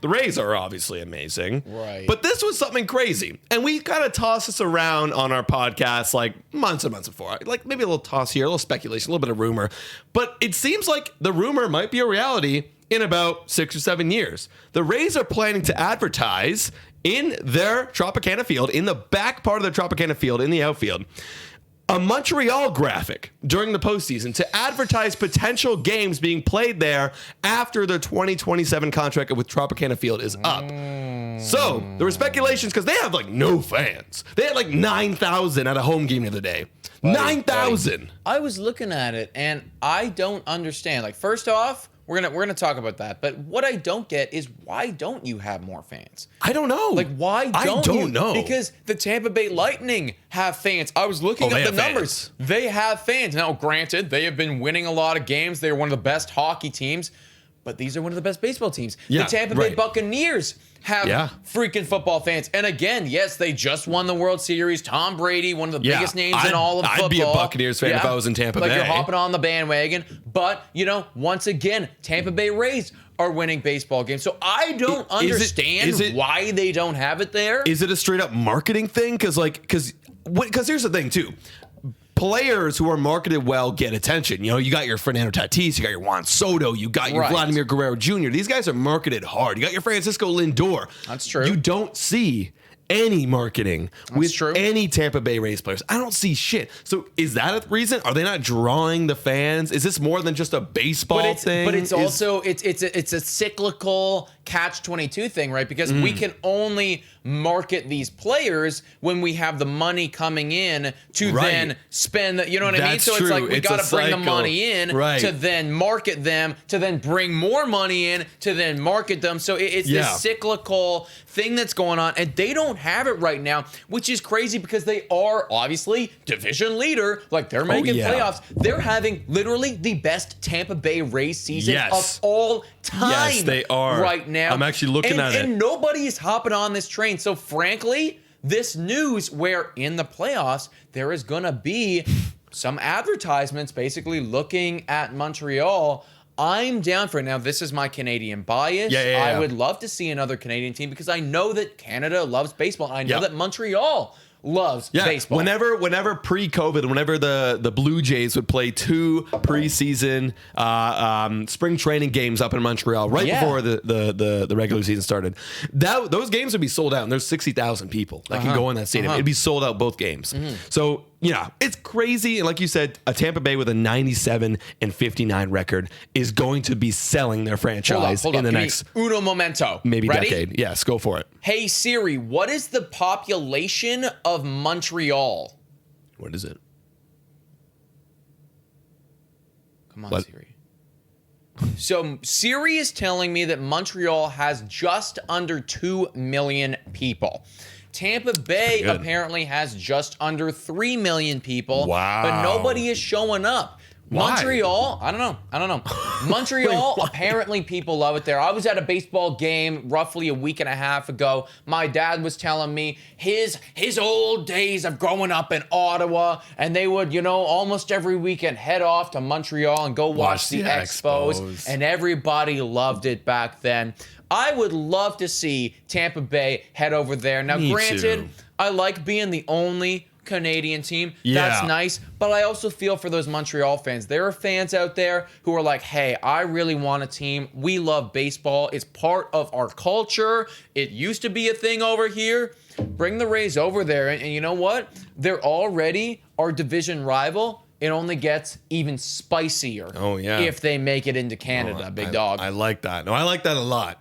The Rays are obviously amazing. Right. But this was something crazy. And we kind of tossed this around on our podcast like months and months before. Like maybe a little toss here, a little speculation, a little bit of rumor. But it seems like the rumor might be a reality in about 6 or 7 years. The Rays are planning to advertise in their Tropicana field, in the back part of their Tropicana field, in the outfield, a Montreal graphic during the postseason to advertise potential games being played there after the 2027 contract with Tropicana Field is up. So there were speculations because they have like no fans. They had like 9,000 at a home game the other day. 9,000. I was looking at it and I don't understand. Like, first off, we're gonna talk about that. But what I don't get is, why don't you have more fans? I don't know. Like, why don't you? I don't know. Because the Tampa Bay Lightning have fans. I was looking up the numbers. Fans. They have fans. Now, granted, they have been winning a lot of games. They're one of the best hockey teams. But these are one of the best baseball teams. Yeah, the Tampa Bay Buccaneers have freaking football fans. And again, yes, they just won the World Series. Tom Brady, one of the biggest names in all of football. I'd be a Buccaneers fan if I was in Tampa Bay. Like, you're hopping on the bandwagon. But, you know, once again, Tampa Bay Rays are winning baseball games. So I don't understand why they don't have it there. Is it a straight up marketing thing? Because here's the thing, too. Players who are marketed well get attention. You know, you got your Fernando Tatis, you got your Juan Soto, you got your Vladimir Guerrero Jr. These guys are marketed hard. You got your Francisco Lindor. That's true. You don't see any marketing with any Tampa Bay Rays players. I don't see shit. So is that a reason? Are they not drawing the fans? Is this more than just a baseball thing? But it's also it's a cyclical catch-22 thing, right? Because we can only market these players when we have the money coming in to then spend the, you know what I mean? So it's like, we got to bring the money in to then market them, to then bring more money in, to then market them. So it's this cyclical thing that's going on, and they don't have it right now, which is crazy because they are obviously division leader. Like, they're making playoffs. They're having literally the best Tampa Bay Rays season of all time. Yes, they are right now. I'm actually looking at it. And nobody is hopping on this train. So frankly, this news where in the playoffs, there is going to be some advertisements basically looking at Montreal. I'm down for it. Now, this is my Canadian bias. I would love to see another Canadian team because I know that Canada loves baseball. I know that Montreal loves baseball. Whenever pre-COVID, whenever the Blue Jays would play 2 preseason spring training games up in Montreal before the regular season started, those games would be sold out, and there's 60,000 people that can go in that stadium. It'd be sold out both games. So yeah, it's crazy. And like you said, a Tampa Bay with a 97-59 record is going to be selling their franchise in the next uno momento, decade. Yes, go for it. Hey Siri, what is the population of Montreal? What is it? Come on, Siri. So Siri is telling me that Montreal has just under 2 million people. Tampa Bay apparently has just under 3 million people. Wow. But nobody is showing up. Why? Montreal, I don't know. Montreal, apparently people love it there. I was at a baseball game roughly a week and a half ago. My dad was telling me his old days of growing up in Ottawa, and they would, almost every weekend head off to Montreal and go watch the Expos, and everybody loved it back then. I would love to see Tampa Bay head over there. Now, granted, I like being the only Canadian team. That's nice. But I also feel for those Montreal fans. There are fans out there who are like, hey, I really want a team. We love baseball. It's part of our culture. It used to be a thing over here. Bring the Rays over there. And you know what? They're already our division rival. It only gets even spicier if they make it into Canada, big dog. I like that. No, I like that a lot.